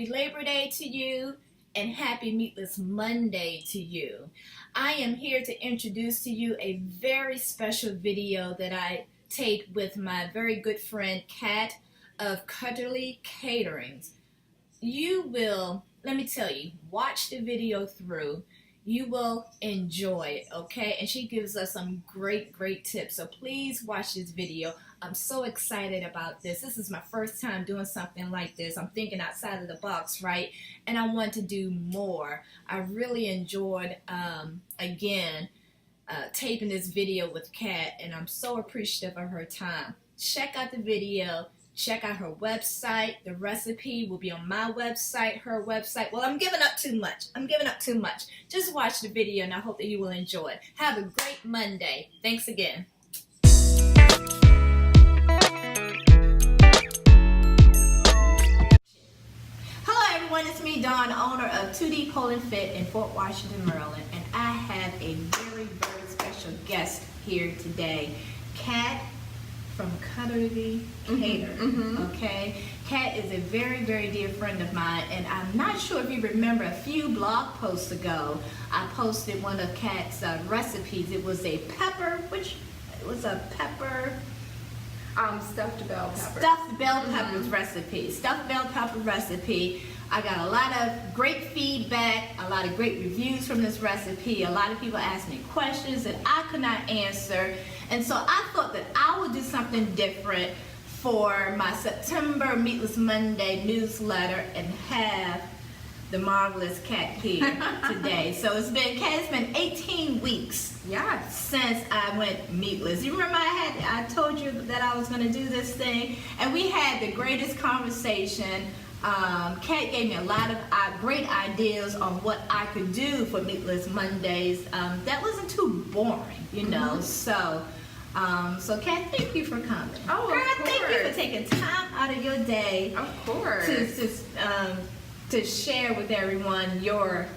happy Labor Day to you and happy Meatless Monday to you. I am here to introduce to you a very special video that I taped with my very good friend Kat of Cuddly Caterings. You will, let me tell you, watch the video through. You will enjoy it, okay? And she gives us some great tips. So please watch this video. I'm so excited about this. This is my first time doing something like this. I'm thinking outside of the box, right? And I want to do more. I really enjoyed, taping this video with Kat, and I'm so appreciative of her time. Check out the video. Check out her website. The recipe will be on my website, her website. Well, I'm giving up too much. Just watch the video, and I hope that you will enjoy it. Have a great Monday. Thanks again. Hello, everyone. It's me, Dawn, owner of 2D Pole and Fit in Fort Washington, Maryland, and I have a very special guest here today, Kat from Cuddly Caterings. Okay, Kat is a very dear friend of mine, and I'm not sure if you remember a few blog posts ago, I posted one of Kat's recipes. It was a pepper, stuffed bell pepper. Stuffed bell peppers recipe. Stuffed bell pepper recipe. I got a lot of great feedback, a lot of great reviews from this recipe. A lot of people asked me questions that I could not answer. And so I thought that I would do something different for my September Meatless Monday newsletter and have the marvelous Kat here today. So it's been 18 weeks since I went meatless. You remember I told you that I was going to do this thing, and we had the greatest conversation. Kat gave me a lot of great ideas on what I could do for Meatless Mondays. That wasn't too boring, you know. So Kat, thank you for coming. Oh, girl, of course. Thank you for taking time out of your day. Of course. To share with everyone your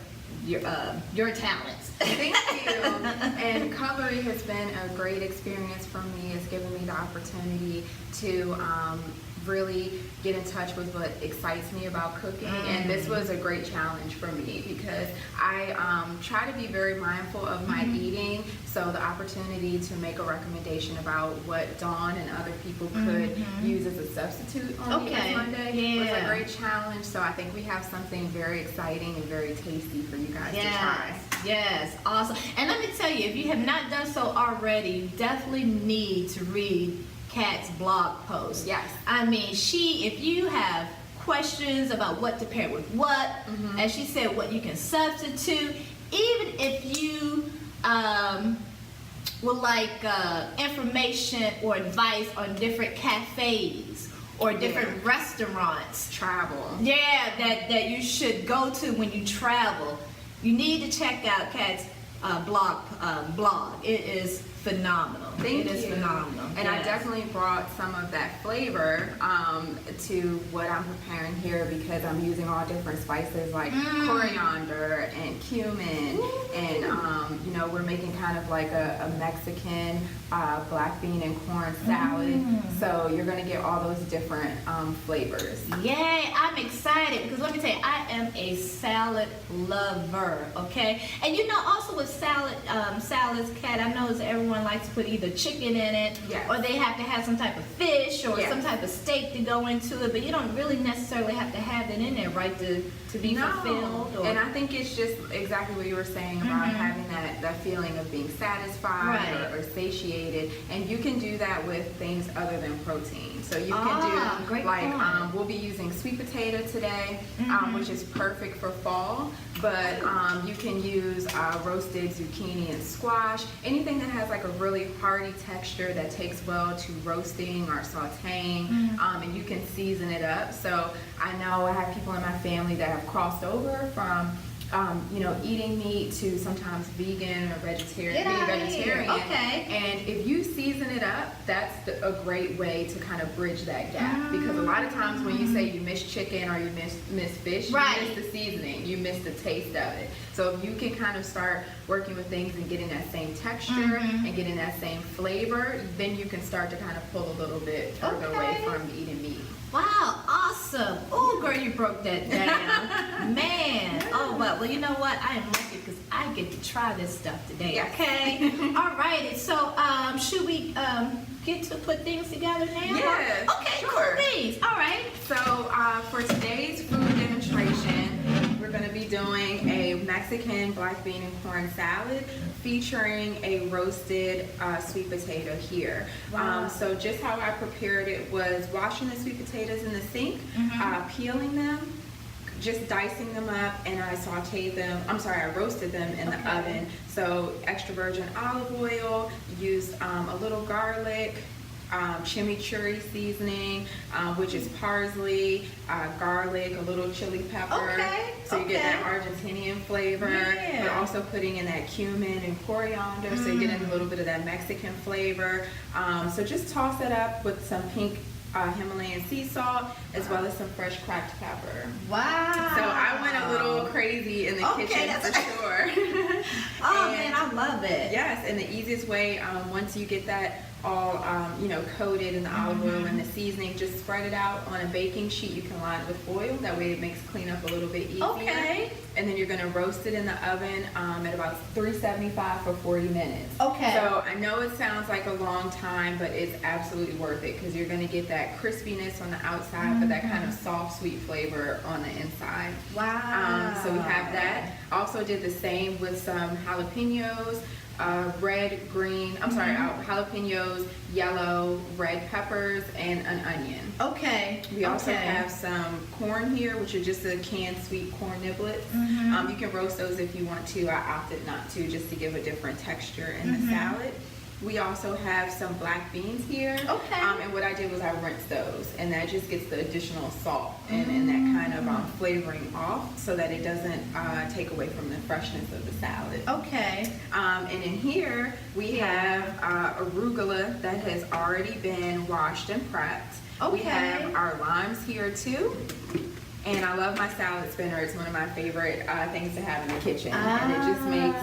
talents. Thank you. And Cuddly has been a great experience for me. It's given me the opportunity to really get in touch with what excites me about cooking, and this was a great challenge for me because I try to be very mindful of my eating, so the opportunity to make a recommendation about what Dawn and other people could use as a substitute on Meatless Monday was a great challenge. So I think we have something very exciting and very tasty for you guys to try. Yes, awesome. And let me tell you, if you have not done so already, you definitely need to read Kat's blog post. Yes. I mean, if you have questions about what to pair with what, as she said, what you can substitute, even if you would like information or advice on different cafes or different restaurants. Travel. Yeah, that you should go to when you travel. You need to check out Kat's blog. It is phenomenal. Thank you. It is phenomenal. And I definitely brought some of that flavor to what I'm preparing here because I'm using all different spices like coriander and cumin, and you know, we're making kind of like a Mexican black bean and corn salad. So you're gonna get all those different flavors. Yeah, I'm excited because let me tell you, I am a salad lover. Okay, and you know, also with salads, Kat, I know that everyone likes to put either chicken in it, or they have to have some type of fish or some type of steak to go into it, but you don't really necessarily have to have that in there, right, to be fulfilled. And I think it's just exactly what you were saying about having that feeling of being satisfied or satiated, and you can do that with things other than protein. So you can do like we'll be using sweet potato today, which is perfect for fall, but you can use roasted zucchini and squash, anything that has like a really hearty texture that takes well to roasting or sauteing, and you can season it up. So I know I have people in my family that have crossed over from eating meat to sometimes vegan or vegetarian. Okay. And if you season it up, that's a great way to kind of bridge that gap. Because a lot of times when you say you miss chicken or you miss fish, you miss the seasoning, you miss the taste of it. So if you can kind of start working with things and getting that same texture and getting that same flavor, then you can start to kind of pull a little bit further away from eating meat. Wow, awesome. Awesome. Oh, girl, you broke that down. Man. Oh, well, you know what? I am lucky because I get to try this stuff today, Yes. okay? All righty. So, should we get to put things together now? Yes, Okay, sure. cool beans. All right. So for today's food demonstration, we're going to be doing a Mexican black bean and corn salad featuring a roasted sweet potato here. Wow. So just how I prepared it was washing the sweet potatoes in the sink, peeling them, just dicing them up, and I roasted them in the oven. So extra virgin olive oil, used a little garlic, chimichurri seasoning, which is parsley, garlic, a little chili pepper. Okay, So you get that Argentinian flavor, Yeah. but also putting in that cumin and coriander, so you get in a little bit of that Mexican flavor. So just toss it up with some pink Himalayan sea salt, as well as some fresh cracked pepper. Wow. So I went a little crazy in the kitchen for sure. Oh, man, I love it. Yes, and the easiest way, once you get that all coated in the olive oil and the seasoning, just spread it out on a baking sheet. You can line it with foil. That way it makes cleanup a little bit easier. Okay. And then you're going to roast it in the oven at about 375 for 40 minutes. Okay. So I know it sounds like a long time, but it's absolutely worth it because you're going to get that crispiness on the outside, but that kind of soft, sweet flavor on the inside. Wow. So we have that. Also did the same with some jalapenos. Jalapenos, yellow, red peppers, and an onion. Okay. We also have some corn here, which are just the canned sweet corn niblets. You can roast those if you want to. I opted not to, just to give a different texture in the salad. We also have some black beans here. Okay. And what I did was I rinsed those, and that just gets the additional salt and that kind of flavoring off, so that it doesn't take away from the freshness of the salad. Okay. And in here we have arugula that has already been washed and prepped. We Okay. have our limes here too. And I love my salad spinner. It's one of my favorite things to have in the kitchen. And it just makes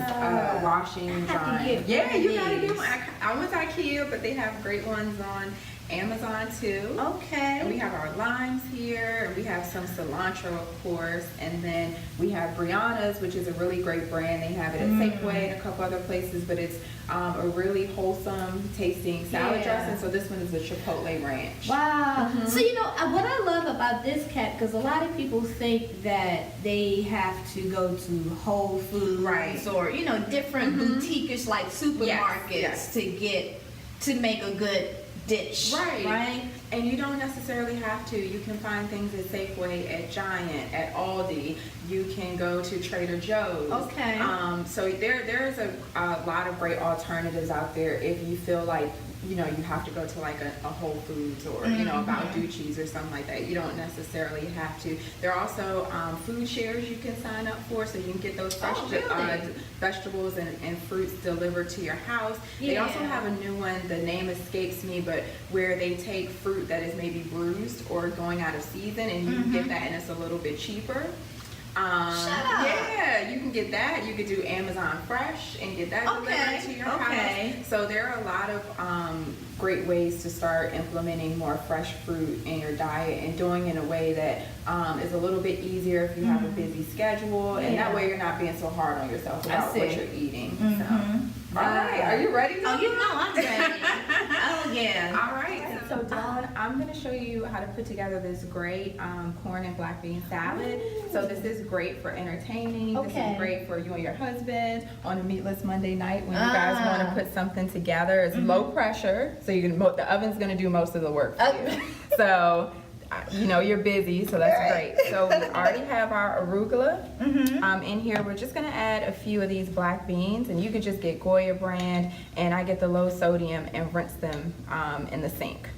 washing and drying. Yeah, you gotta get one. I went to IKEA, but they have great ones on Amazon too. Okay. And we have our limes here, and we have some cilantro, of course, and then we have Brianna's, which is a really great brand. They have it at Safeway and a couple other places, but it's a really wholesome tasting salad dressing. So this one is the Chipotle Ranch. Wow. So, what I love about this, Kat, because a lot of people think that they have to go to Whole Foods or, different boutique-ish like supermarkets to make a good dish. Right? And you don't necessarily have to. You can find things at Safeway, at Giant, at Aldi. You can go to Trader Joe's. Okay. So there's a lot of great alternatives out there if you feel like you have to go to like a Whole Foods or a Balducci's or something like that. You don't necessarily have to. There are also food shares you can sign up for, so you can get those fresh vegetables and fruits delivered to your house. They also have a new one, the name escapes me, but where they take fruit that is maybe bruised or going out of season, and you can get that, and it's a little bit cheaper. Yeah, you can get that. You could do Amazon Fresh and get that delivered to your house. So there are a lot of great ways to start implementing more fresh fruit in your diet and doing it in a way that is a little bit easier if you have a busy schedule, and that way you're not being so hard on yourself about what you're eating. So, all right, are you ready? Oh, I'm ready. Oh, yeah. All right. So Dawn, I'm going to show you how to put together this great corn and black bean salad. So this is great for entertaining. This is great for you and your husband on a meatless Monday night when you guys want to put something together. It's low pressure, so the oven's going to do most of the work for you. So you're busy, so that's great. So we already have our arugula in here. We're just going to add a few of these black beans, and you could just get Goya brand, and I get the low sodium and rinse them in the sink.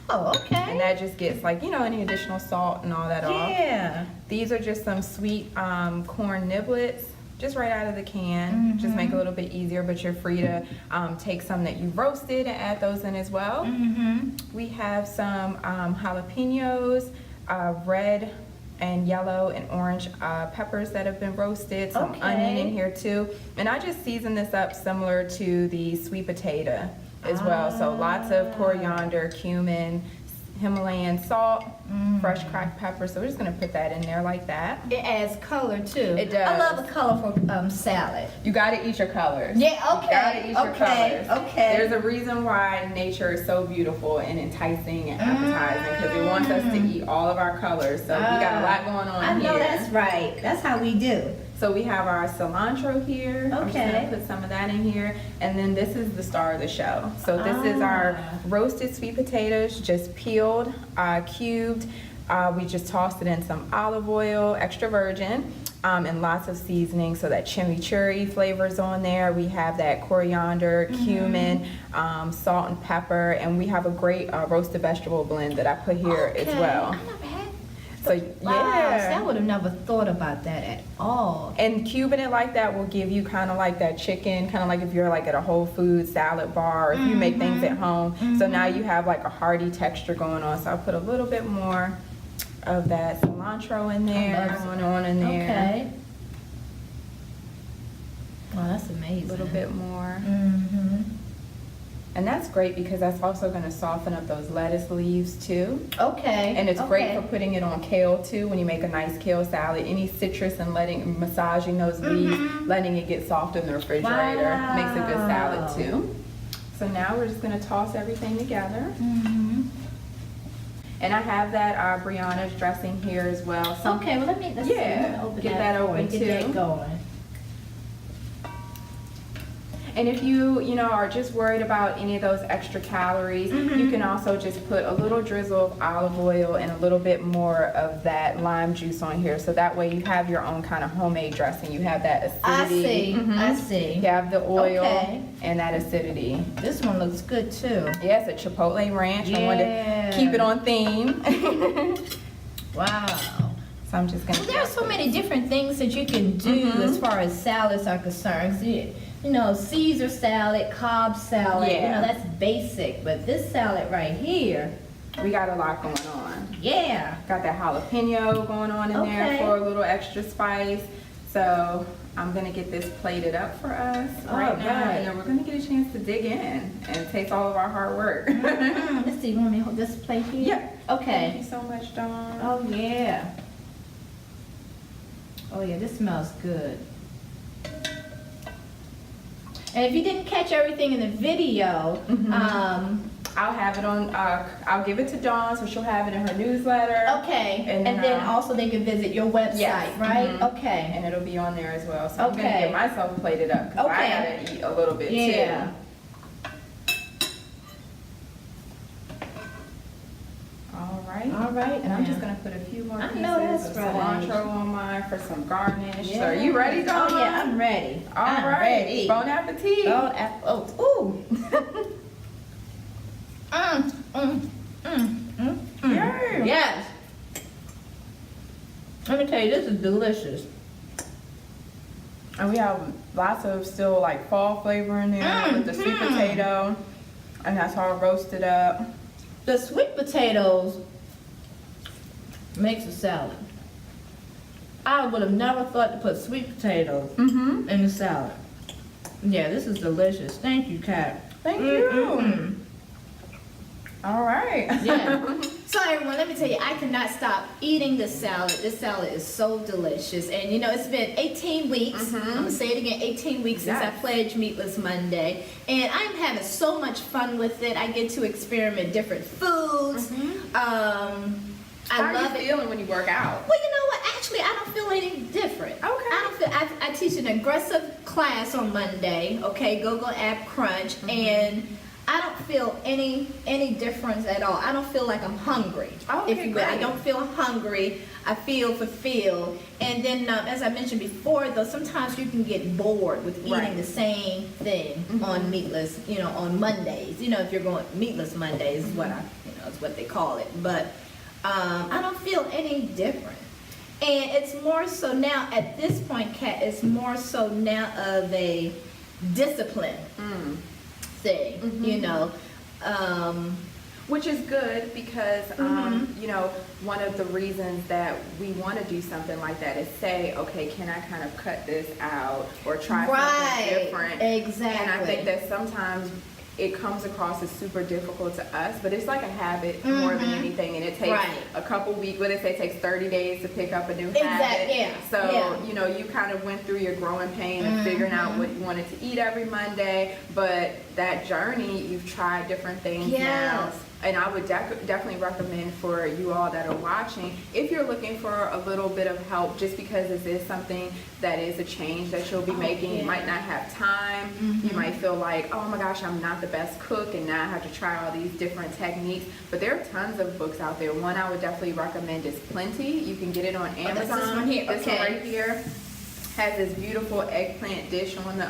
Oh, okay. And that just gets any additional salt and all that off. Yeah. These are just some sweet corn niblets, just right out of the can. Just make it a little bit easier, but you're free to take some that you roasted and add those in as well. We have some jalapenos, red and yellow and orange peppers that have been roasted, some onion in here too. And I just season this up similar to the sweet potato as well. So lots of coriander, cumin, Himalayan salt, fresh cracked pepper. So we're just gonna put that in there like that. It adds color too. It does. I love a colorful salad. You gotta eat your colors. Yeah, okay. You gotta eat your colors. Okay. There's a reason why nature is so beautiful and enticing and appetizing, because it wants us to eat all of our colors. So we got a lot going on I know here. that's right. That's how we do. So we have our cilantro here. I'm just gonna put some of that in here. And then this is the star of the show. So this is our roasted sweet potatoes, just peeled, cubed. We just tossed it in some olive oil, extra virgin, and lots of seasoning, so that chimichurri flavors on there. We have that coriander, cumin, salt and pepper, and we have a great roasted vegetable blend that I put here as well. I never had. So Wow, yeah. so I would have never thought about that at all. And cubing it like that will give you kind of like that chicken, kind of like if you're like at a Whole Foods salad bar, or if you make things at home. So now you have like a hearty texture going on. So I'll put a little bit more of that cilantro in there, going on in there. Okay. Wow, that's amazing. A little bit more. Mm-hmm. And that's great because that's also going to soften up those lettuce leaves too. Okay. And it's great for putting it on kale too. When you make a nice kale salad, any citrus and massaging those leaves, letting it get soft in the refrigerator makes a good salad too. So now we're just going to toss everything together. And I have that Brianna's dressing here as well. Okay, well let me open get that that open too. Get that going. And if you are just worried about any of those extra calories, you can also just put a little drizzle of olive oil and a little bit more of that lime juice on here. So that way you have your own kind of homemade dressing. You have that acidity. I see. You have the oil and that acidity. This one looks good too. Yes, a Chipotle ranch. I wanted to keep it on theme. Wow. So I'm just going to... Well, there are so many different things that you can do as far as salads are concerned. You know, Caesar salad, Cobb salad, you know, that's basic. But this salad right here, we got a lot going on. Yeah. Got that jalapeno going on in there for a little extra spice. So I'm going to get this plated up for us right now. And then we're going to get a chance to dig in and taste all of our hard work. Let's see, you want me to hold this plate here? Yeah. Okay. Thank you so much, Dawn. Oh, yeah. Oh, yeah, this smells good. And if you didn't catch everything in the video, I'll have it on, I'll give it to Dawn so she'll have it in her newsletter. Okay, and then also they can visit your website, right? Okay. And it'll be on there as well. So I'm going to get myself plated up because I got to eat a little bit too. All right. And I'm just going to put a few more pieces of cilantro on mine for some garnish. So are you ready, Dawn? Oh, yeah, I'm ready. All right. Bon appetit. Ooh. Yes. Let me tell you, this is delicious. And we have lots of still like fall flavor in there with the sweet potato. And that's all roasted up. The sweet potatoes makes a salad. I would have never thought to put sweet potatoes in the salad. Yeah, this is delicious. Thank you, Kat. Thank you. All right. Yeah. So everyone, let me tell you, I cannot stop eating this salad. This salad is so delicious. And you know, it's been 18 weeks. I'm going to say it again, 18 weeks since I pledged Meatless Monday. And I'm having so much fun with it. I get to experiment different foods. How are you feeling when you work out? Well, you know what? Actually, I don't feel any different. Okay. I teach an aggressive class on Monday. Okay, Go Ab Crunch, and I don't feel any difference at all. I don't feel like I'm hungry. If you will. I don't feel hungry. I feel fulfilled. And then, as I mentioned before, though, sometimes you can get bored with eating the same thing on Meatless. You know, on Mondays. You know, if you're going Meatless Mondays is what is what they call it. But I don't feel any different. And it's more so now, at this point, Kat, it's more so now of a discipline thing, you know. Which is good because, you know, one of the reasons that we want to do something like that is say, okay, can I kind of cut this out or try something different? Exactly. And I think that sometimes it comes across as super difficult to us, but it's like a habit more than anything, and it takes a couple weeks. What they say, it takes 30 days to pick up a new habit. Yeah. So you know, you kind of went through your growing pain of figuring out what you wanted to eat every Monday, but that journey, you've tried different things now. And I would definitely recommend for you all that are watching, if you're looking for a little bit of help, just because this is something that is a change that you'll be making. You might not have time. You might feel like, oh my gosh, I'm not the best cook, and now I have to try all these different techniques. But there are tons of books out there. One I would definitely recommend is Plenty. You can get it on Amazon. This one here. This one right here has this beautiful eggplant dish on the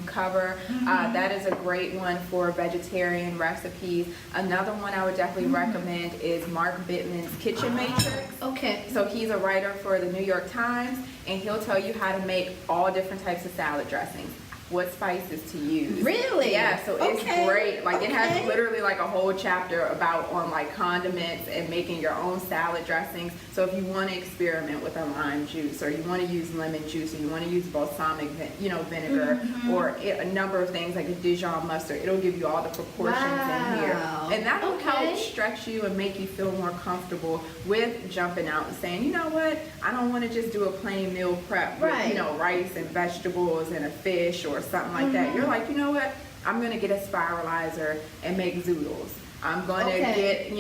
cover. That is a great one for vegetarian recipes. Another one I would definitely recommend is Mark Bittman's Kitchen Matrix. Okay. So he's a writer for the New York Times, and he'll tell you how to make all different types of salad dressings, what spices to use. Really? Yeah, so it's great. Like it has literally like a whole chapter on like condiments and making your own salad dressings. So if you want to experiment with a lime juice, or you want to use lemon juice, or you want to use balsamic vinegar, or a number of things like a Dijon mustard, it'll give you all the proportions in here. And that will help stretch you and make you feel more comfortable with jumping out and saying, you know what, I don't want to just do a plain meal prep with rice and vegetables and a fish or something like that. You're like, you know what, I'm going to get a spiralizer and make zoodles. I'm going to get,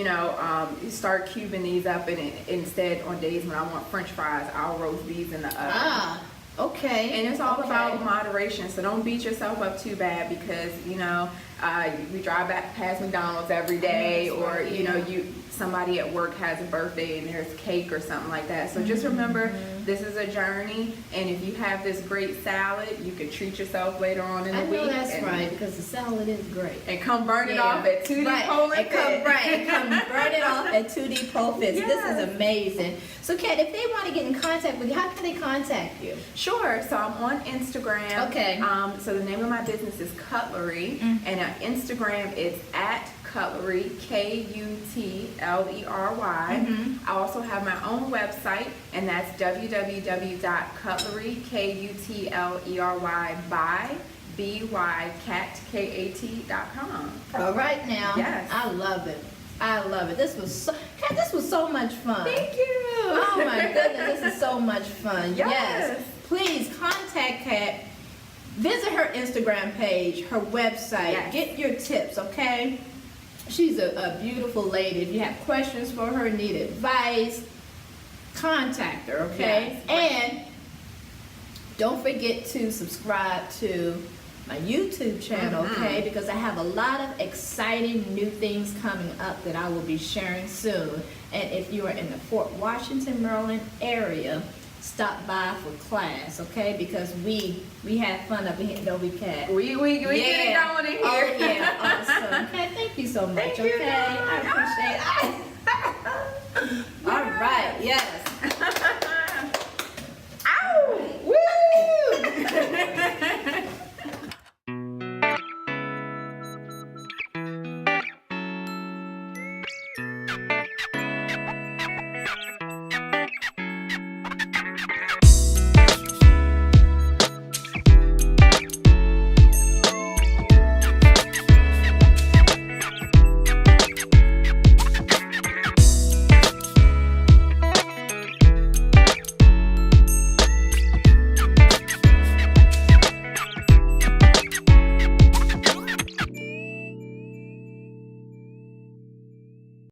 start cubing these up, and instead on days when I want French fries, I'll roast these in the oven. And it's all about moderation, so don't beat yourself up too bad because, we drive back past McDonald's every day, or, somebody at work has a birthday and there's cake or something like that. So just remember, this is a journey, and if you have this great salad, you can treat yourself later on in the week. I know that's right, because the salad is great. And come burn it off at 2D Pole and Fit. Come burn it off at 2D Pole Fits. Yes. This is amazing. So, Kat, if they want to get in contact with you, how can they contact you? Sure. So I'm on Instagram. Okay. So the name of my business is Cutlery, and on Instagram it's at Cutlery, Kutlery. I also have my own website, and that's www.cutlery, bycat.com. All right now. Yes. I love it. This was so much fun. Thank you. Oh my goodness, this is so much fun. Yes. Please contact Kat. Visit her Instagram page, her website. Yes. Get your tips, okay? She's a beautiful lady. If you have questions for her, need advice, contact her, okay? Yes. And don't forget to subscribe to my YouTube channel, okay? Because I have a lot of exciting new things coming up that I will be sharing soon. And if you are in the Fort Washington, Maryland area, stop by for class, okay? Because we have fun up in here, don't we, Kat? We get it going in here. Oh, yeah, awesome. Okay, thank you so much, Thank you, okay? I appreciate it.